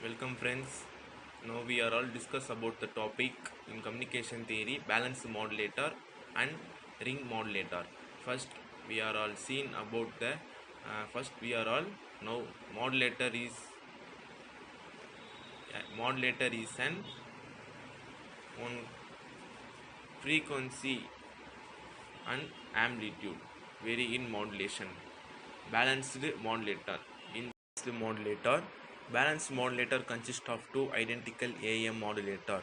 Welcome friends. Now we are all discuss about the topic in communication theory, balance modulator and ring modulator. First we are all seen about the first we are all now modulator is an one frequency and amplitude vary in modulation. Balanced modulator. In balanced modulator consists of two identical AM modulator.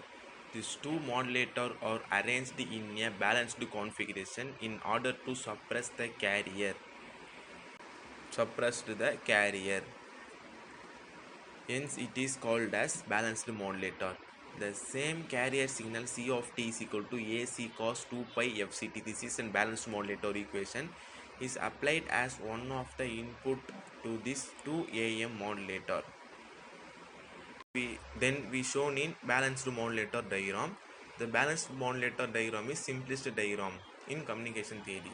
These two modulators are arranged in a balanced configuration in order to suppress the carrier. Hence it is called as balanced modulator. The same carrier signal C of t is equal to AC cos 2 pi FCT. This is a balanced modulator equation. Is applied as one of the input to this 2 AM modulator. We shown in balanced modulator diagram. The balanced modulator diagram is simplest diagram in communication theory.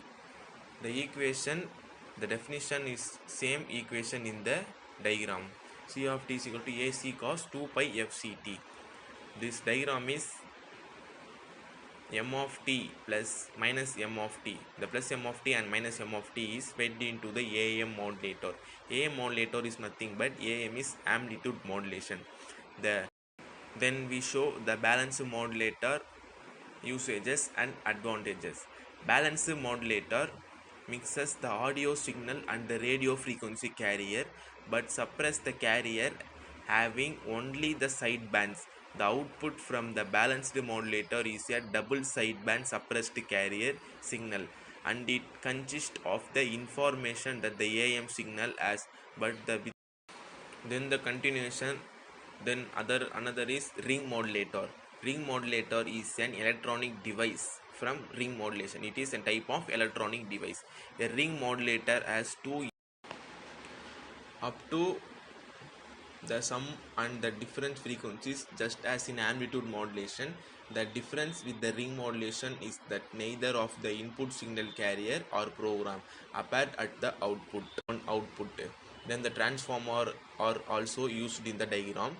The definition is same equation in the diagram. C of t is equal to AC cos 2 pi FCT. This diagram is m of t plus minus m of t. The plus m of t and minus m of t is fed into the AM modulator. AM modulator is nothing but AM is amplitude modulation. Then we show the balance modulator usages and advantages. Balance modulator mixes the audio signal and the radio frequency carrier but suppress the carrier having only the sidebands. The output from the balanced modulator is a double sideband suppressed carrier signal, and it consists of the information that the AM signal has, but then the continuation. Then another is ring modulator. Ring modulator is an electronic device from ring modulation. It is a type of electronic device. A ring modulator has two up to the sum and the different frequencies, just as in amplitude modulation. The difference with the ring modulation is that neither of the input signal carrier or program appeared at the output. Then the transformer are also used in the diagram.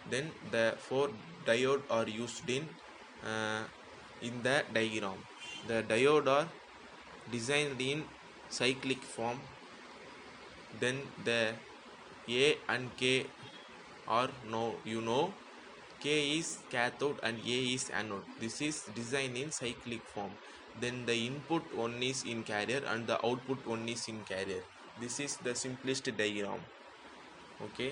Then the four diode are used in the diagram. The diode are designed in cyclic form. Then the A and K are K is cathode and A is anode. This is designed in cyclic form. Then the input one is in carrier and the output one is in carrier. This is the simplest diagram. Okay.